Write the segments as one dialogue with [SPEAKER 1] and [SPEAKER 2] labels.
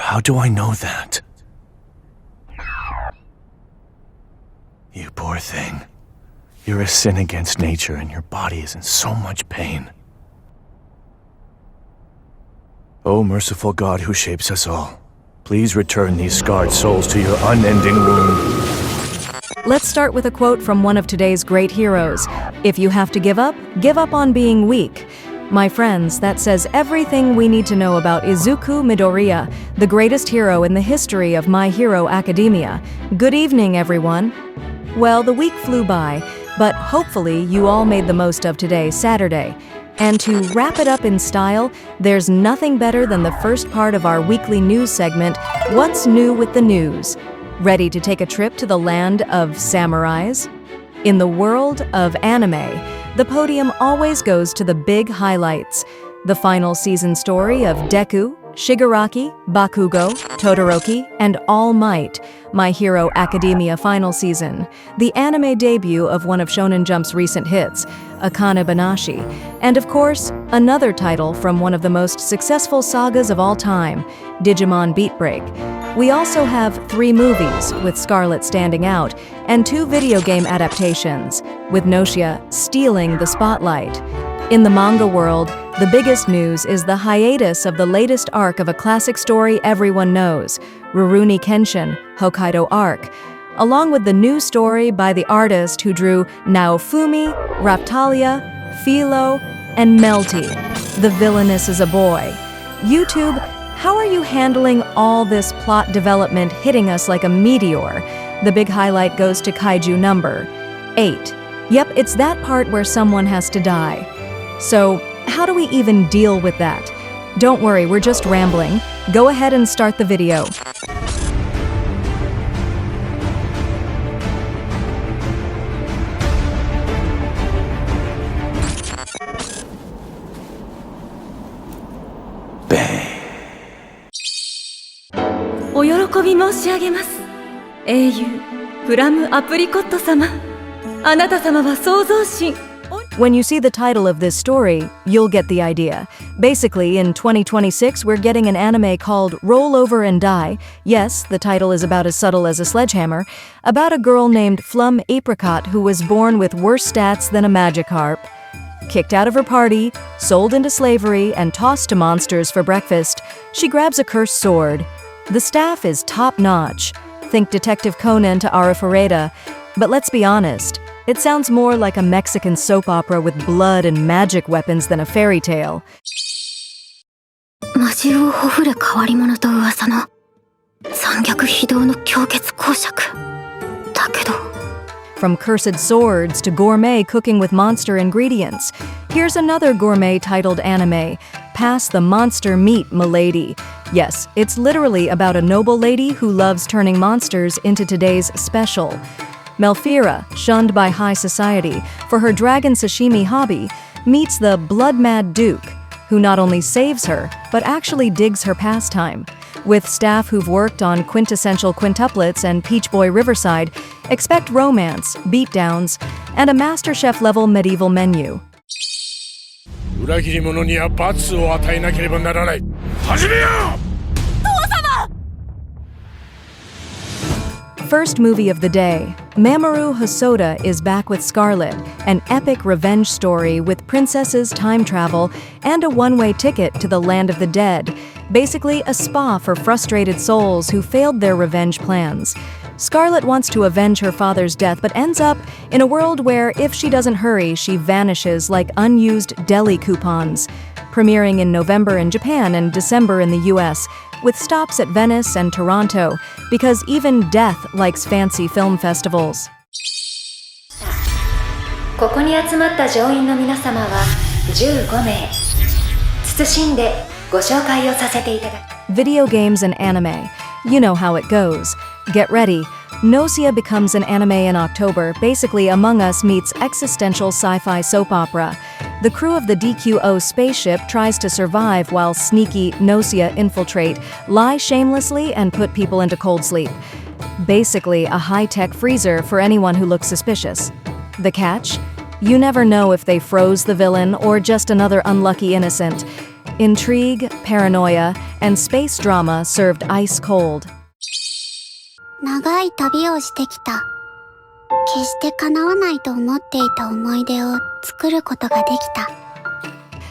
[SPEAKER 1] How do I know that? You poor thing. You're a sin against nature and your body is in so much pain. O merciful God who shapes us all, please return these scarred souls to your unending womb.
[SPEAKER 2] Let's start with a quote from one of today's great heroes. If you have to give up on being weak. My friends, that says everything we need to know about Izuku Midoriya, the greatest hero in the history of My Hero Academia. Good evening, everyone. Well, the week flew by, but hopefully you all made the most of today, Saturday. And to wrap it up in style, there's nothing better than the first part of our weekly news segment, What's New with the News? Ready to take a trip to the land of samurais? In the world of anime, the podium always goes to the big highlights. The final season story of Deku, Shigaraki, Bakugo, Todoroki, and All Might, My Hero Academia final season, the anime debut of one of Shonen Jump's recent hits, Akane-banashi, and of course, another title from one of the most successful sagas of all time, Digimon BeatBreak. We also have 3 movies, with Scarlet standing out, and 2 video game adaptations, with Gnosia stealing the spotlight. In the manga world, the biggest news is the hiatus of the latest arc of a classic story everyone knows, Rurouni Kenshin, Hokkaido Arc, along with the new story by the artist who drew Naofumi, Raphtalia, Philo, and Melty, The Villainess Is a Boy. YouTube, how are you handling all this plot development hitting us like a meteor? The big highlight goes to Kaiju number 8. Yep, it's that part where someone has to die. So, how do we even deal with that? Don't worry, we're just rambling. Go ahead and start the video.
[SPEAKER 1] Bang.
[SPEAKER 3] お喜び申し上げます。英雄、プラムアプリコット様。あなた様は創造神。
[SPEAKER 2] When you see the title of this story, you'll get the idea. Basically, in 2026, we're getting an anime called Roll Over and Die. Yes, the title is about as subtle as a sledgehammer, about a girl named Flum Apricot who was born with worse stats than a Magikarp. Kicked out of her party, sold into slavery, and tossed to monsters for breakfast, she grabs a cursed sword. The staff is top-notch. Think Detective Conan to Arifureta. But let's be honest, it sounds more like a Mexican soap opera with blood and magic weapons than a fairy tale.
[SPEAKER 3] 魔獣をほふる変わり者と噂の残虐非道の狂血公爵だけど
[SPEAKER 2] From cursed swords to gourmet cooking with monster ingredients, here's another gourmet titled anime, Pass the Monster Meat, Milady. Yes, it's literally about a noble lady who loves turning monsters into today's special. Melfira, shunned by high society for her dragon sashimi hobby, meets the blood-mad Duke, who not only saves her, but actually digs her pastime. With staff who've worked on quintessential quintuplets and Peach Boy Riverside, expect romance, beatdowns, and a MasterChef-level medieval menu.
[SPEAKER 4] 裏切り者には罰を与えなければならない。始めよう！
[SPEAKER 2] First movie of the day, Mamoru Hosoda is back with Scarlet, an epic revenge story with princesses time travel and a one-way ticket to the land of the dead, basically a spa for frustrated souls who failed their revenge plans. Scarlet wants to avenge her father's death but ends up in a world where if she doesn't hurry, she vanishes like unused deli coupons. Premiering in November in Japan and December in the US, with stops at Venice and Toronto, because even death likes fancy film festivals.
[SPEAKER 3] ここに集まった乗員の皆様は15名。謹んでご紹介をさせていただき。
[SPEAKER 2] Video games and anime. You know how it goes. Get ready. Gnosia becomes an anime in October. Basically, Among Us meets existential sci-fi soap opera. The crew of the DQO spaceship tries to survive while sneaky Gnosia infiltrate, lie shamelessly, and put people into cold sleep. Basically, a high-tech freezer for anyone who looks suspicious. The catch? You never know if they froze the villain or just another unlucky innocent. Intrigue, paranoia, and space drama served ice cold.
[SPEAKER 5] 長い旅をしてきた。決して叶わないと思っていた思い出を作ることができた。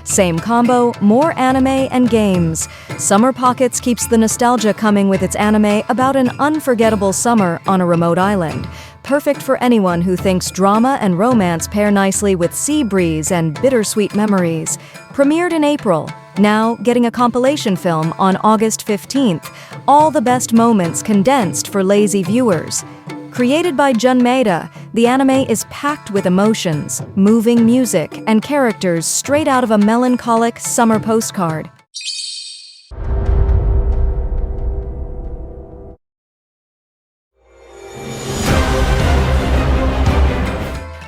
[SPEAKER 2] Same combo, more anime and games. Summer Pockets keeps the nostalgia coming with its anime about an unforgettable summer on a remote island. Perfect for anyone who thinks drama and romance pair nicely with sea breeze and bittersweet memories. Premiered in April, now getting a compilation film on August 15th. All the best moments condensed for lazy viewers. Created by Jun Maeda, the anime is packed with emotions, moving music, and characters straight out of a melancholic summer postcard.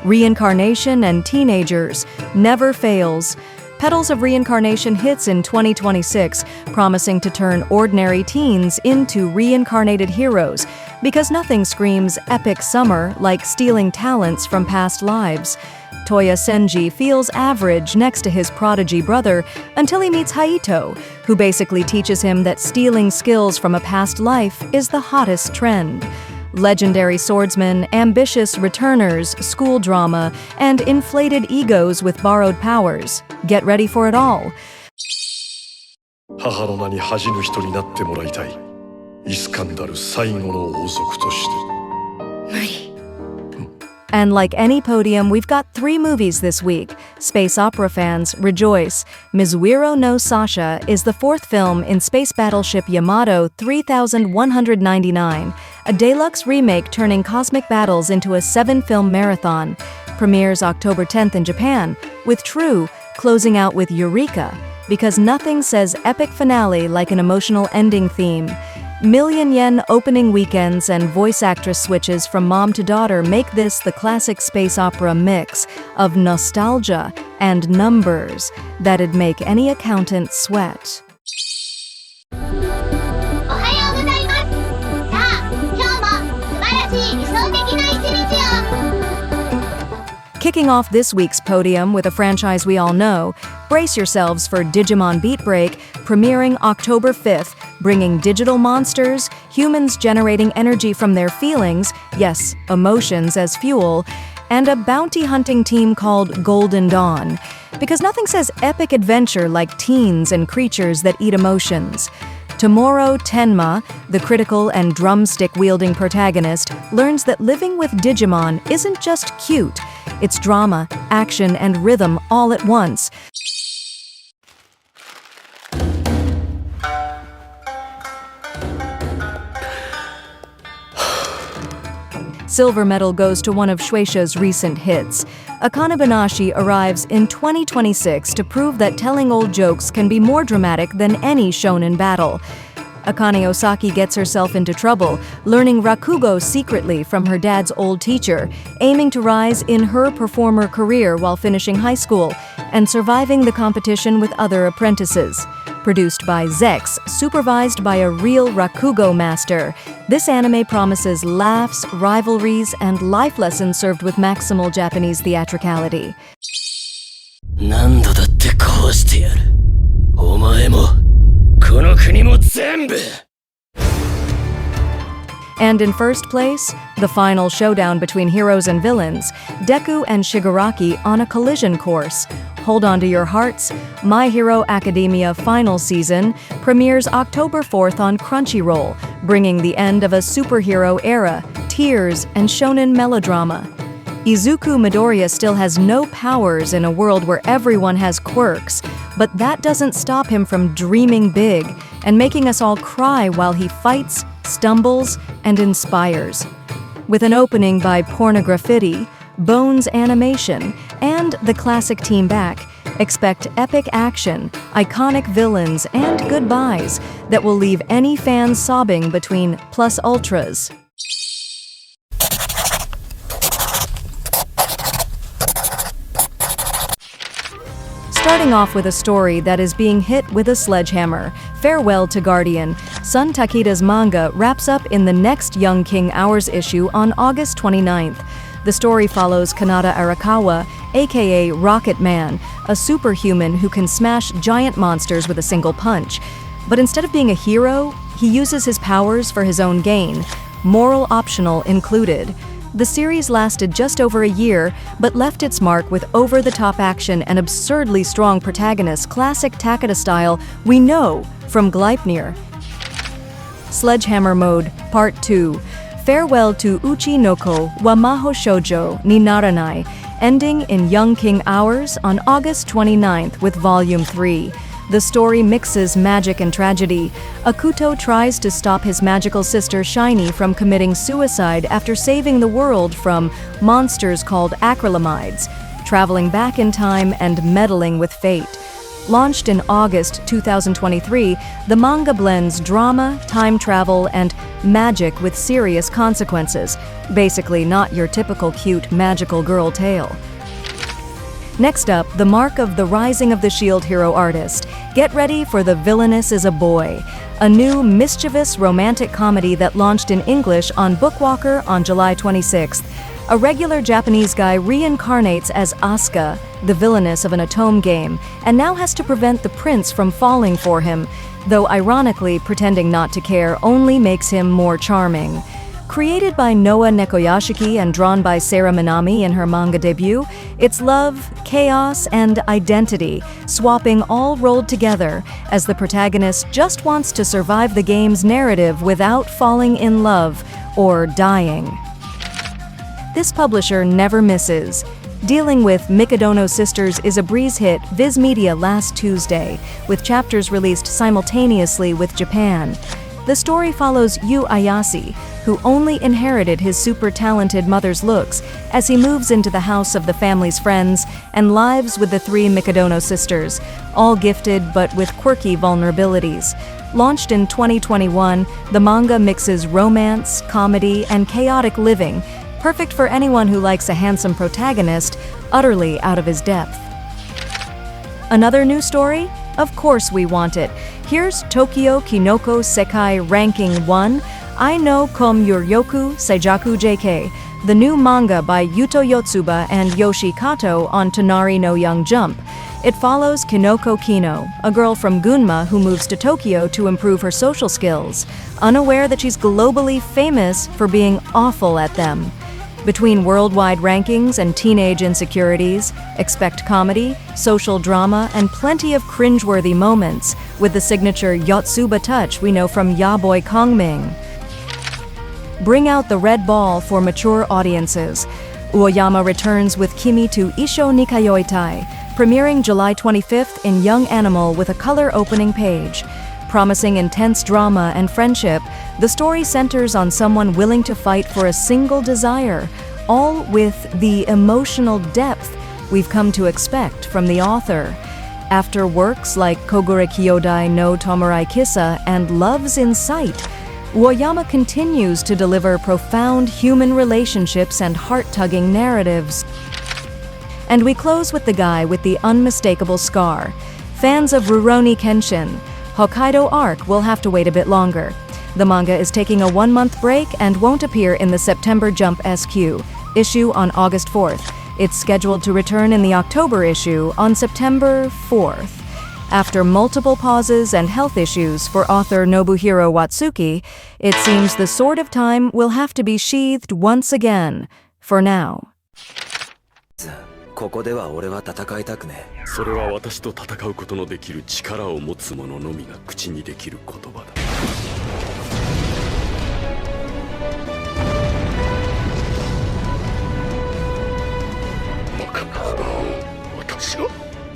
[SPEAKER 2] Reincarnation and teenagers never fails. Petals of Reincarnation hits in 2026, promising to turn ordinary teens into reincarnated heroes, because nothing screams epic summer like stealing talents from past lives. Toya Senji feels average next to his prodigy brother until he meets Haito, who basically teaches him that stealing skills from a past life is the hottest trend. Legendary swordsmen, ambitious returners, school drama, and inflated egos with borrowed powers. Get ready for it all.
[SPEAKER 6] 母の名に恥じぬ人になってもらいたい。イスカンダル最後の王族として。
[SPEAKER 3] 無理。
[SPEAKER 2] And like any podium, we've got 3 movies this week. Space opera fans, rejoice. Mizuiro no Sasha is the 4th film in space battleship Yamato 3199, a deluxe remake turning cosmic battles into a 7-film marathon. Premieres October 10th in Japan, with True closing out with Eureka, because nothing says epic finale like an emotional ending theme. Million-yen opening weekends and voice actress switches from mom to daughter make this the classic space opera mix of nostalgia and numbers that'd make any accountant sweat.
[SPEAKER 5] おはようございます。さあ、今日も素晴らしい理想的な一日を。
[SPEAKER 2] Kicking off this week's podium with a franchise we all know, brace yourselves for Digimon BeatBreak, premiering October 5th, bringing digital monsters, humans generating energy from their feelings, yes, emotions as fuel, and a bounty hunting team called Golden Dawn. Because nothing says epic adventure like teens and creatures that eat emotions. Tomorrow Tenma, the critical and drumstick-wielding protagonist, learns that living with Digimon isn't just cute. It's drama, action, and rhythm all at once. Silver medal goes to one of Shueisha's recent hits. Akane-banashi arrives in 2026 to prove that telling old jokes can be more dramatic than any shonen battle. Akane Osaki gets herself into trouble, learning Rakugo secretly from her dad's old teacher, aiming to rise in her performer career while finishing high school, and surviving the competition with other apprentices. Produced by Zex, supervised by a real Rakugo master, this anime promises laughs, rivalries, and life lessons served with maximal Japanese theatricality.
[SPEAKER 7] 何度だってこうしてやる。お前もこの国も全部。
[SPEAKER 2] And in first place, the final showdown between heroes and villains, Deku and Shigaraki on a collision course. Hold on to your hearts. My Hero Academia final season premieres October 4th on Crunchyroll, bringing the end of a superhero era, tears, and shonen melodrama. Izuku Midoriya still has no powers in a world where everyone has quirks, but that doesn't stop him from dreaming big and making us all cry while he fights, stumbles, and inspires. With an opening by Pornograffiti, Bones Animation, and the classic team back, expect epic action, iconic villains, and goodbyes that will leave any fan sobbing between plus ultras. Starting off with a story that is being hit with a sledgehammer, Farewell to Guardian, Sun Takeda's manga wraps up in the next Young King Hours issue on August 29th. The story follows Kanata Arakawa, aka Rocket Man, a superhuman who can smash giant monsters with a single punch. But instead of being a hero, he uses his powers for his own gain, moral optional included. The series lasted just over a year, but left its mark with over-the-top action and absurdly strong protagonists, classic Takeda style we know from Gleipnir. Sledgehammer Mode, Part 2. Farewell to Uchi Noko wa Maho Shoujo ni Naranai, ending in Young King Hours on August 29th with Volume 3. The story mixes magic and tragedy. Akuto tries to stop his magical sister Shiny from committing suicide after saving the world from monsters called acrylamides, traveling back in time and meddling with fate. Launched in August 2023, the manga blends drama, time travel, and magic with serious consequences. Basically not your typical cute magical girl tale. Next up, the mark of the Rising of the Shield Hero artist. Get ready for The Villainess Is, a new mischievous romantic comedy that launched in English on Bookwalker on July 26th. A regular Japanese guy reincarnates as Asuka, the villainess of an Atome game, and now has to prevent the prince from falling for him, though ironically pretending not to care only makes him more charming. Created by Noa Nekoyashiki and drawn by Sarah Minami in her manga debut, it's love, chaos, and identity, swapping all rolled together as the protagonist just wants to survive the game's narrative without falling in love or dying. This publisher never misses. Dealing with Mikadono Sisters is a breeze hit Viz Media last Tuesday, with chapters released simultaneously with Japan. The story follows Yu Ayase, who only inherited his super-talented mother's looks, as he moves into the house of the family's friends and lives with the three Mikadono sisters, all gifted but with quirky vulnerabilities. Launched in 2021, the manga mixes romance, comedy, and chaotic living, perfect for anyone who likes a handsome protagonist, utterly out of his depth. Another new story? Of course we want it. Here's Tokyo Kinoko Sekai Ranking 1, I no Kom Yuryoku Seijaku JK, the new manga by Yuto Yotsuba and Yoshi Kato on Tonari no Young Jump. It follows Kinoko Kino, a girl from Gunma who moves to Tokyo to improve her social skills, unaware that she's globally famous for being awful at them. Between worldwide rankings and teenage insecurities, expect comedy, social drama, and plenty of cringeworthy moments, with the signature Yotsuba touch we know from Yaboy Kongming. Bring out the red ball for mature audiences. Uoyama returns with Kimi to Isho ni Kayoitai, premiering July 25th in Young Animal with a color opening page. Promising intense drama and friendship, the story centers on someone willing to fight for a single desire, all with the emotional depth we've come to expect from the author. After works like Kogure Kyodai no Tomorai Kissa and Love's in Sight, Uoyama continues to deliver profound human relationships and heart-tugging narratives. And we close with the guy with the unmistakable scar. Fans of Rurouni Kenshin, Hokkaido Arc will have to wait a bit longer. The manga is taking a 1-month break and won't appear in the September Jump SQ issue on August 4th. It's scheduled to return in the October issue on September 4th. After multiple pauses and health issues for author Nobuhiro Watsuki, it seems the sword of time will have to be sheathed once again, for now.
[SPEAKER 8] ここでは俺は戦いたくねえ。それは私と戦うことのできる力を持つ者のみが口にできる言葉だ。
[SPEAKER 4] バカな。私は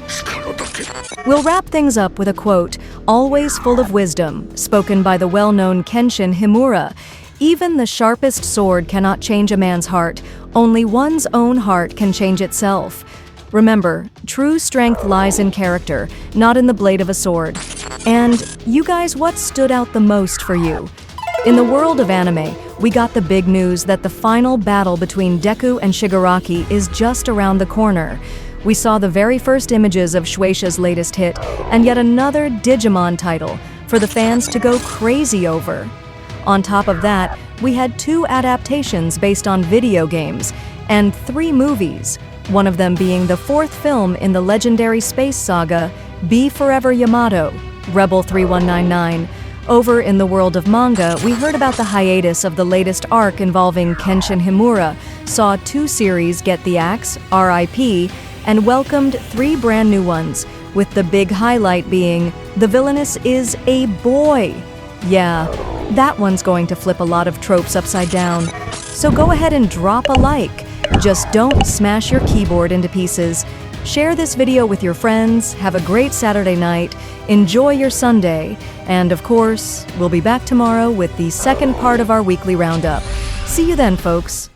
[SPEAKER 4] 力だけ。
[SPEAKER 2] We'll wrap things up with a quote, always full of wisdom, spoken by the well-known Kenshin Himura. Even the sharpest sword cannot change a man's heart. Only one's own heart can change itself. Remember, true strength lies in character, not in the blade of a sword. And you guys, what stood out the most for you? In the world of anime, we got the big news that the final battle between Deku and Shigaraki is just around the corner. We saw the very first images of Shueisha's latest hit, and yet another Digimon title for the fans to go crazy over. On top of that, we had 2 adaptations based on video games, and 3 movies, one of them being the 4th film in the legendary space saga, Be Forever Yamato, Rebel 3199. Over in the world of manga, we heard about the hiatus of the latest arc involving Kenshin Himura, saw 2 series get the axe, RIP, and welcomed 3 brand new ones, with the big highlight being the Villainess Is a boy. Yeah, that one's going to flip a lot of tropes upside down. So go ahead and drop a like. Just don't smash your keyboard into pieces. Share this video with your friends, have a great Saturday night, enjoy your Sunday, and of course, we'll be back tomorrow with the second part of our weekly roundup. See you then, folks.